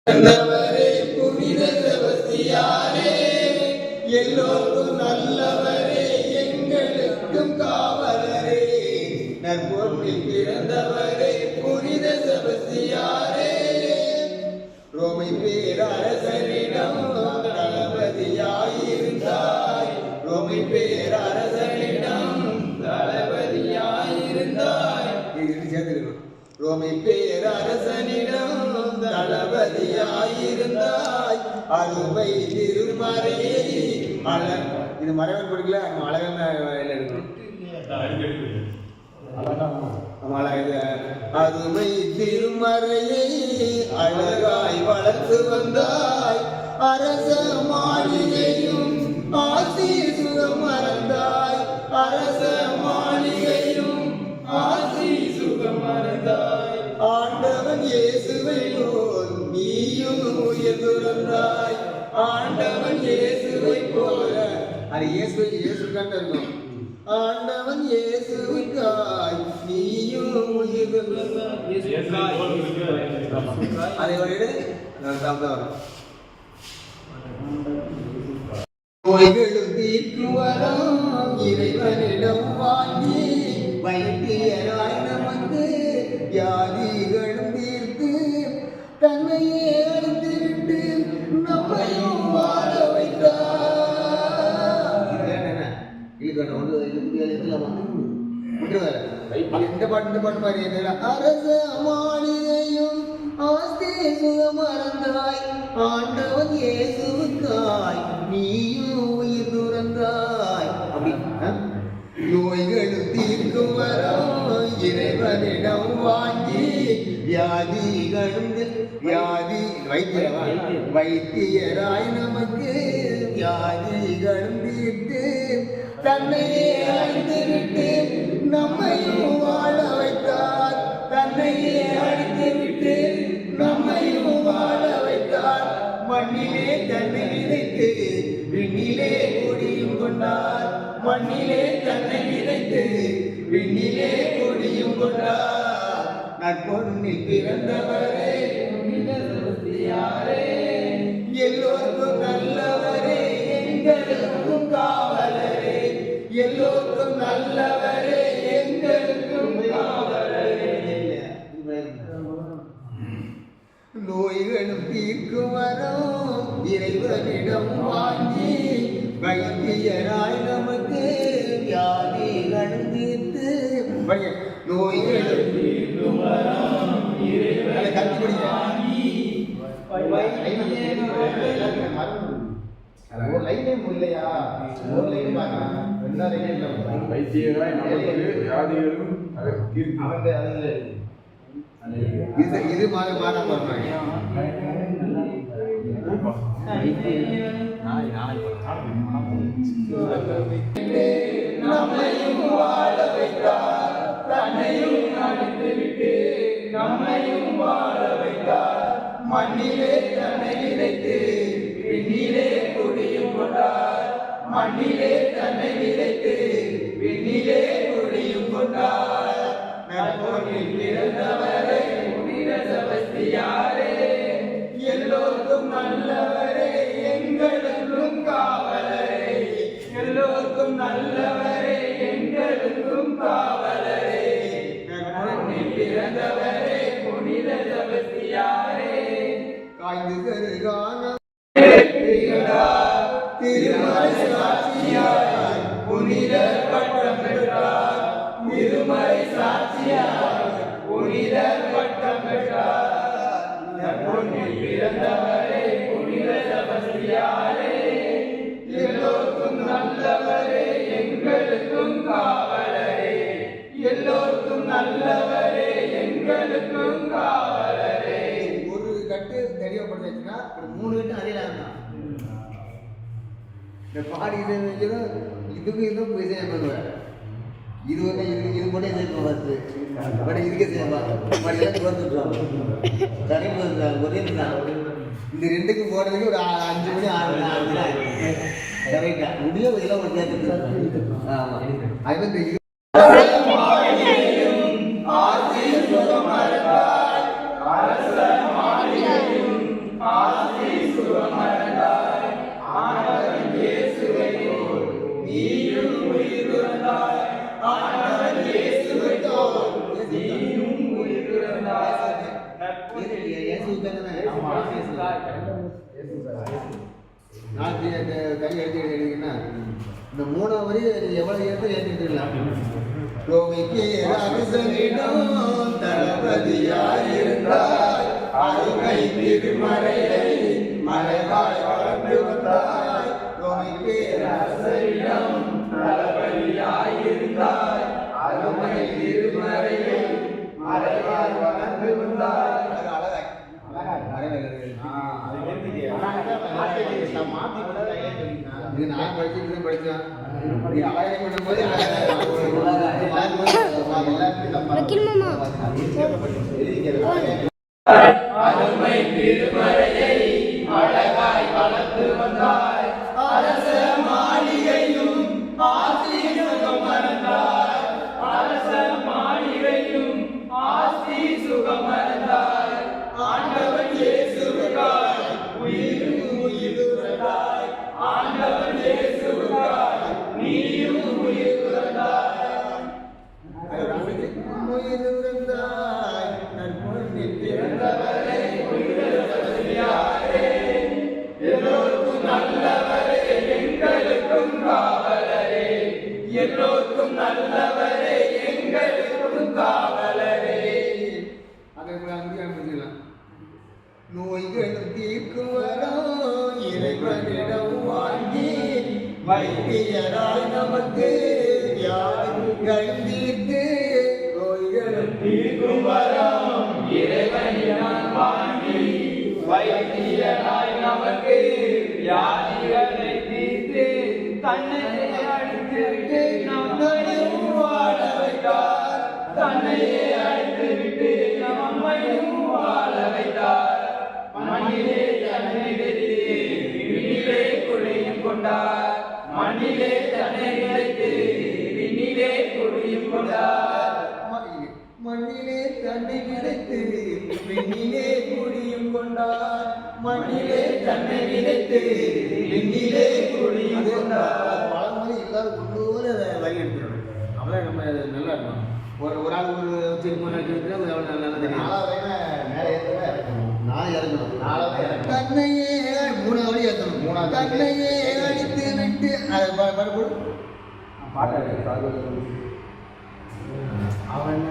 நல்லவரே புனித செபஸ்தியாரே, எல்லோருக்கும் நல்லவரே, எங்களுக்கும் காவலரே, நற்பொருளில் பிறந்தவரே புனித செபஸ்தியாரே, ரோமை பேரரசனிடம் தளபதியாயிருந்தாய், ரோமை பேரரசனிடம் தளபதியாயிருந்தாய், ரோமை பேரரசனிடம் தளபதியாயிருந்தாய், அருமை திருமறையை இது மறைவன் கொடுக்கல, அழகன் எடுக்கணும். அருமை திருமறையை அழகாய் வளர்த்து வந்தாய், அரச மாளிகையும் ஆசி சுகம் மறந்தாய், அரச மாளிகையும் ஆசி சுகம் மறந்தாய், ஆண்டவன் இயேசுவை போல் நீயும் உயிர் துறந்தாய், ஆண்டவன் இயேசுவை போல அது இயேசுக்காக இருக்கும், ஆண்டவன் இயேசுக்காய் நீயும் உயிர் துறந்தாய். அதை ஒரு நோய்களும் தீர்க்கும் வரம் இறைவனிடம் வாங்கி வைத்தியராய் நமக்கு வியாதிகளும் தீர்த்து தன்னையே அழித்துவிட்டு நம்மையும் வாழ வைத்தார். இந்த பாட்டு மாதிரி அரச மாளிகையும் ஆஸ்தி சுகம் மறந்தாய், ஆண்டவன் இயேசுவுக்காய் நீயும் உயிர் துறந்தாய். அப்படி நோய்களும் தீர்க்கும் வரம் இறைவனிடம் வாங்கி வியாதிகளும் வைத்தியராய் நமக்கு வியாதிகளும் தீர்த்து தன்னையே அழித்துவிட்டு நம்மையும் வாழ வைத்தார், தன்னையே அழித்துவிட்டு நம்மையும் வாழ வைத்தார், மண்ணிலே தன்னை விதைத்து விண்ணிலே கொடியும் கொண்டார், மண்ணிலே தன்னை விதைத்து விண்ணிலே கொடியும் கொண்டார், நற்பொருளில் பிறந்தவரே புனித செபஸ்தியாரே, எல்லோருக்கும் நல்லவரே, எங்களுக்கும் காவலரே, எல்லோருக்கும் நல்லவரே, எங்களுக்கும் காவலரே, நோய்களும் தீர்க்கும் வரம் இறைவனிடம் வாங்கி வைத்தியராய் நமக்கு வியாதிகளும் தீர்த்து நோய்களும் தீர்க்கும் வரம் இறைவனிடம் வாங்கி வைத்தியராய் நமக்கு வியாதிகளும் இது மாறாம நம்மையும் வாழ வைத்தார், தன்னையும் அழித்துவிட்டு நம்மையும் வாழ வைத்தார், மண்ணிலே தன்னை விதைத்து விண்ணிலே கொடியும் கொண்டார், மண்ணிலே தன்னை விதைத்து விண்ணிலே கொடியும் கொண்டார், நற்பொருளில் பிறந்தவரே புனித செபஸ்தியாரே, எல்லோருக்கும் நல்லவரே, எங்களுக்கும் காவலரே, எல்லோருக்கும் நல்லவரே, எங்களுக்கும் காவலரே, நற்பொருளில் பிறந்தவரே புனித செபஸ்தியாரே, காய்ந்து கருகான திருமறை சாட்சியாய் புனித பட்டம் பெற்றார், திருமறை சாட்சியாய் புனித பட்டம் பெற்றார், நற்பொருளில் பிறந்தவரே புனித செபஸ்தியாரே, எல்லோருக்கும் நல்லவரே, எங்களுக்கும் காவலரே, எல்லோருக்கும் நல்லவரே, எங்களுக்கும் காவலரே. ஒரு கட்டு தெரியப்படுச்சுன்னா மூணு கட்டு அறியலாம் தான் இந்த பாடி இதுக்கு இதுவும் போய் செய்ய பண்ணுவார், இது வந்து இது மட்டும் செய்யணும் பார்த்து பட் இதுக்கே செய்யலாம் வந்துட்டுருவாங்க ஒரே இந்த ரெண்டுக்கும் போடுறதுக்கு ஒரு 5 மணி 6 மணி கரெக்டா முடிய இதெல்லாம் ஒரு கேட்டு. ஆமாம் அது வந்து நாளைக்கு கை எழுதிங்கன்னா இந்த 3ஆம் வரி எவ்வளவு ஏற்ற ஏற்றிக்கலாம். ரோமிக்கு அரசனிடம் தளபதியாயிருந்தாய், அருமை திருமறையை மறைவாய் வளர்ந்து வந்தாய். ரோமிக்கு அரசனிடம் தளபதியாயிருந்தாய், அருமை திருமறையை மறைவாய் வளர்ந்து வந்தாய். இது நான் படிச்சுட்டு படித்தேன். அருமை திருமறையை அழகாய் வளர்த்து வந்தாய், அரச மாளிகையும் ஆசி சுகம் மறந்தாய், அரச மாளிகையும் ஆசி சுகம் மறந்தாய். ஆண்டவன் இயேசுவுக்காய் உயிர் துறந்தாய், ஆண்டவன் இயேசுவுக்காய் நீயும் உயிர் துறந்தாய். பிறந்தவரே எல்லோருக்கும் நல்லவரே, எங்களுக்கும் காவலரே, எல்லோருக்கும் நல்லவரே, எங்களுக்கும் காவலரே. நோய்கள் தீர்க்கும் வரம் இறைவனிடம் வாங்கி வைத்தியராய் நமக்கு வியாதிகள் தீர்த்து. நோய்கள் தீர்க்கும் வரம் இறைவனிடம் வாங்கி வைத்தியராய் நமக்கு வியாதிகளை தீர்த்து, தன்னையே அழித்துவிட்டு நம்மையும் வாழ வைத்தார், தன்னையே அழித்துவிட்டு நம்மையும் வாழ வைத்தார். மண்ணிலே தன்னை விதைத்து விண்ணிலே குழியும் கொண்டார், மண்ணிலே தன்னை விதைத்து விண்ணிலே குழியும் கொண்டார். மண்ணிலே தன்னை விதைத்து விண்ணிலே குழியும் கொண்டார், மண்ணிலே தன்னை விதைத்து விண்ணிலே குழியும் கொண்டார். பழமொழி இல்லாத உள்ளூர வரி எடுத்துக்கணும். அவ்வளோ நம்ம நல்லா இருக்கணும். ஒரு ஆள் ஒரு திருமணம் எடுத்துக்கிட்டு எவ்வளோ நல்லா தெரியும். 4 இறக்கணும். தன்னையே 3ஆம் வரி ஏற்றணும். தன்னையே அடித்து விட்டு அதை பாட்டு அவன்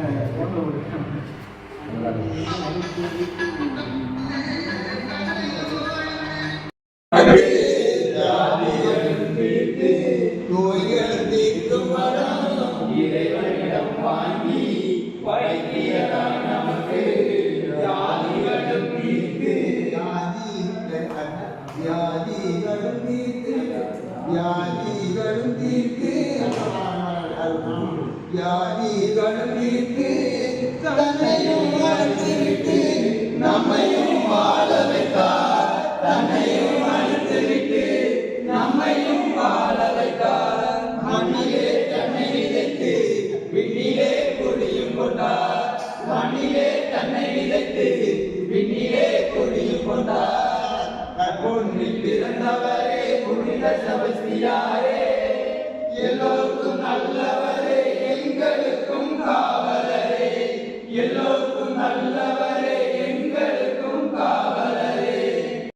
நோய்கள் தீர்க்கும் வரம் இறைவனிடம் வாங்கி வைத்தியராய் நமக்கு வியாதிகளும் தீர்த்து, வியாதிகளும் தீர்த்து வியாதிகளும் தீர்த்து வியாதிகளும் தீர்த்து தன்னையும் அழித்துவிட்டு நம்மையும் வாழ வைத்தார், தன்னையும் அழித்துவிட்டு நம்மையும் வாழ வைத்தார். மண்ணிலே தன்னை விதைத்து விண்ணிலே குழியும் கொண்டார், மண்ணிலே தன்னை விதைத்து விண்ணிலே குழியும் கொண்டார். பொன்னில் பிறந்தவரே புனித செபஸ்தியாரே, எல்லோருக்கும் நல்லவரே, எங்களுக்கும் காவலரே, எல்லோருக்கும்